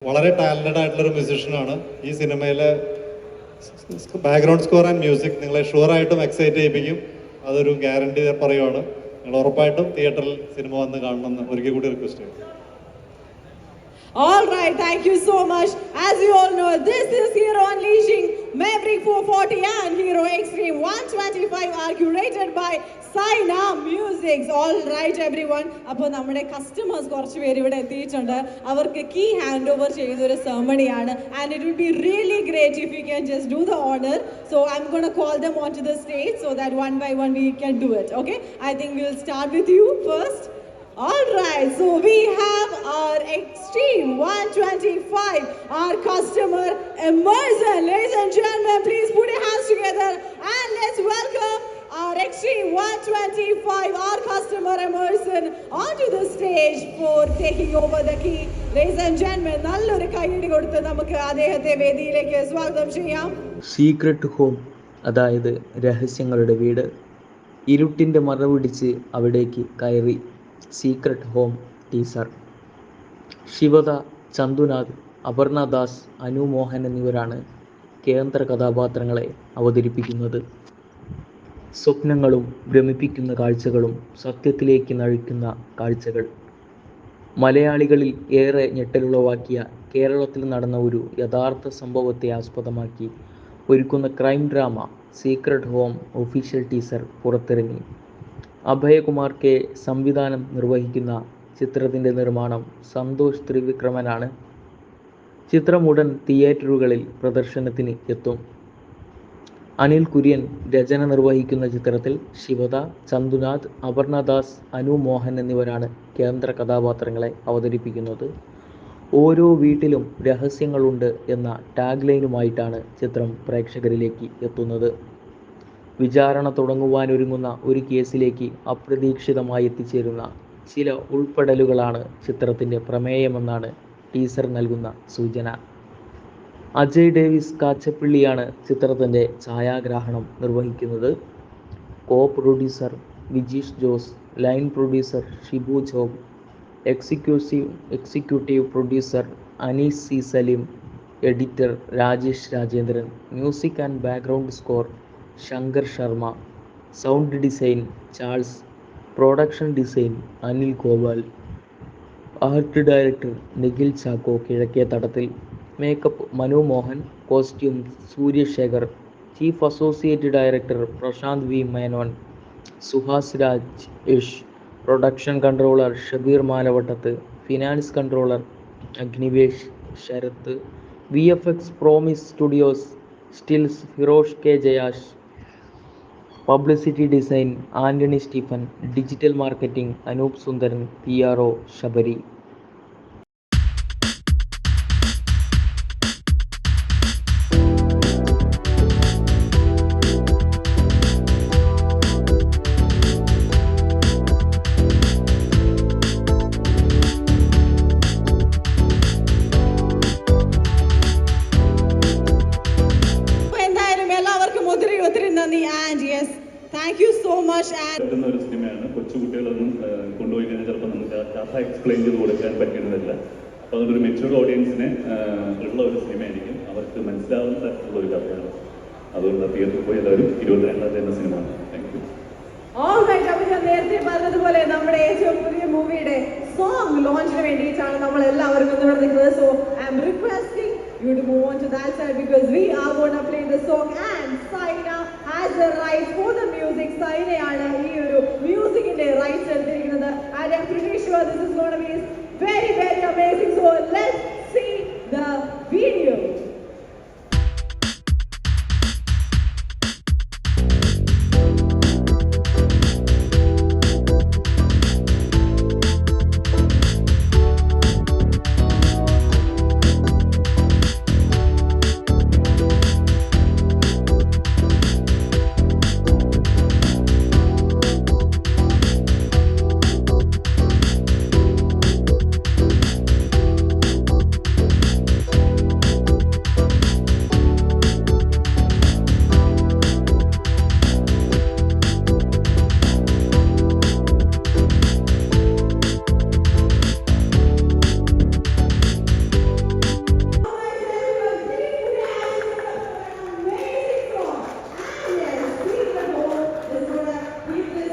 വളരെ ടാലൻറ്റഡ് ആയിട്ടുള്ളൊരു മ്യൂസിഷ്യനാണ്. ഈ സിനിമയിലെ ബാക്ക്ഗ്രൗണ്ട് സ്കോർ ആൻഡ് മ്യൂസിക് നിങ്ങളെ ഷുവറായിട്ടും എക്സൈറ്റ് ചെയ്യിപ്പിക്കും. അതൊരു ഗ്യാരണ്ടി പറയുവാണ്. നിങ്ങൾ ഉറപ്പായിട്ടും തിയേറ്ററിൽ സിനിമ വന്ന് കാണണമെന്ന് ഒരിക്കൽ കൂടി റിക്വസ്റ്റ് ചെയ്യും. All right, thank you so much. As you all know, this is Hero Unleashing Maverick 440 and Hero Extreme 125 are curated by Saina Musics. All right, everyone. അപ്പോൾ നമ്മുടെ കസ്റ്റമേഴ്സ് കുറച്ച് പേര് ഇവിടെ എത്തിയിട്ടുണ്ട്. അവർക്ക് കീ ഹാൻഡ് ഓവർ ചെയ്തൊരു സെറമണിയാണ്. And it would be really great if you can just do the honor. So I'm going to call them onto the stage so that one by one we can do it. Okay? I think we'll start with you first. All right, so we have our Extreme 125, our customer Emerson. Ladies and gentlemen, please put your hands together and let's welcome our Extreme 125, our customer Emerson, onto the stage for taking over the key. Ladies and gentlemen, നല്ലൊരു കൈയടി കൊടുത്ത് നമുക്ക് അദ്ദേഹത്തെ വേദിയിലേക്ക് സ്വാഗതം ചെയ്യാം. Secret home, അതായത് രഹസ്യങ്ങളുടെ വീട്. ഇരുട്ടിൻ്റെ മറപിടിച്ച് അവിടേക്ക് കയറി. Secret home teaser. Shivada, Chandhunath, Aparna Das, Anu Mohan എന്നിവരാണ് കേന്ദ്ര കഥാപാത്രങ്ങളെ അവതരിപ്പിക്കുന്നത്. സ്വപ്നങ്ങളും ഭ്രമിപ്പിക്കുന്ന കാഴ്ചകളും സത്യത്തിലേക്ക് നയിക്കുന്ന കാഴ്ചകൾ. മലയാളികളിൽ ഏറെ ഞെട്ടലുളവാക്കിയ കേരളത്തിൽ നടന്ന ഒരു യഥാർത്ഥ സംഭവത്തെ ആസ്പദമാക്കി ഒരുക്കുന്ന crime drama secret home official teaser പുറത്തിറങ്ങി. അഭയകുമാർ കെ സംവിധാനം നിർവഹിക്കുന്ന ചിത്രത്തിൻ്റെ നിർമ്മാണം സന്തോഷ് ത്രിവിക്രമനാണ്. ചിത്രം ഉടൻ തിയേറ്ററുകളിൽ പ്രദർശനത്തിന് എത്തും. അനിൽ കുര്യൻ രചന നിർവഹിക്കുന്ന ചിത്രത്തിൽ ശിവദ, ചന്തുനാഥ്, അപർണ ദാസ്, അനു മോഹൻ എന്നിവരാണ് കേന്ദ്ര കഥാപാത്രങ്ങളെ അവതരിപ്പിക്കുന്നത്. ഓരോ വീട്ടിലും രഹസ്യങ്ങളുണ്ട് എന്ന ടാഗ് ലൈനുമായിട്ടാണ് ചിത്രം പ്രേക്ഷകരിലേക്ക് എത്തുന്നത്. വിചാരണ തുടങ്ങുവാനൊരുങ്ങുന്ന ഒരു കേസിലേക്ക് അപ്രതീക്ഷിതമായി എത്തിച്ചേരുന്ന ചില ഉൾപ്പെടലുകളാണ് ചിത്രത്തിൻ്റെ പ്രമേയമെന്നാണ് ടീസർ നൽകുന്ന സൂചന. അജയ് ഡേവിസ് കാച്ചപ്പള്ളിയാണ് ചിത്രത്തിൻ്റെ ഛായാഗ്രാഹണം നിർവഹിക്കുന്നത്. Co producer Vijeesh Jose, line producer Shibu Job, executive producer Anees C Saleem, editor Rajesh Rajendran, music and background score Shankar Sharma, sound design Charles, production design Anil Gopal, art director Nikhil Chacko Kizhakke Thadathil, makeup Manu Mohan, costume Suryashekhar, chief associate director Prashanth V Menon, Suhas Raj Ish, production controller Shabeer Malavattath, finance controller Agnivesh Sharath, VFX Promise Studios, stills Firosh K Jayash, publicity design Antony Stephen, digital marketing Anoop Sundaran, PRO Sabari. ഒരു സിനിമയാണ്. കൊച്ചുകുട്ടികളൊന്നും കൊണ്ടുപോയി കഴിഞ്ഞാൽ ചിലപ്പോൾ നമുക്ക് കഥ explain ചെയ്ത് കൊടുക്കാൻ പറ്റുന്നതല്ല. അപ്പോൾ അതൊരു മെച്യൂർ ഓഡിയൻസിന് ഉള്ള ഒരു സിനിമയായിരിക്കും. അവർക്ക് മനസ്സിലാവുന്ന തരത്തിലുള്ള ഒരു കഥയാണ്. അതുകൊണ്ട് തിയേറ്ററിൽ പോയി എല്ലാവരും 22 എന്ന സിനിമയാണ്. Thank you. ഞാൻ നേരത്തെ പറഞ്ഞതുപോലെ നമ്മുടെ ഏറ്റവും പുതിയ മൂവിയുടെ സോങ് ലോഞ്ചിന് വേണ്ടിയിട്ടാണ് നമ്മൾ എല്ലാവരും നിൽക്കുന്നത്. So I am requesting you to move on to that side because we are going to play the song and Saina has the rights for the music. Saina ആണ് ഈ ഒരു മ്യൂസിക്കിന്റെ റൈറ്റ്സ് എടുത്തിരിക്കുന്നത്. And I'm pretty sure this is going to be very amazing. So let's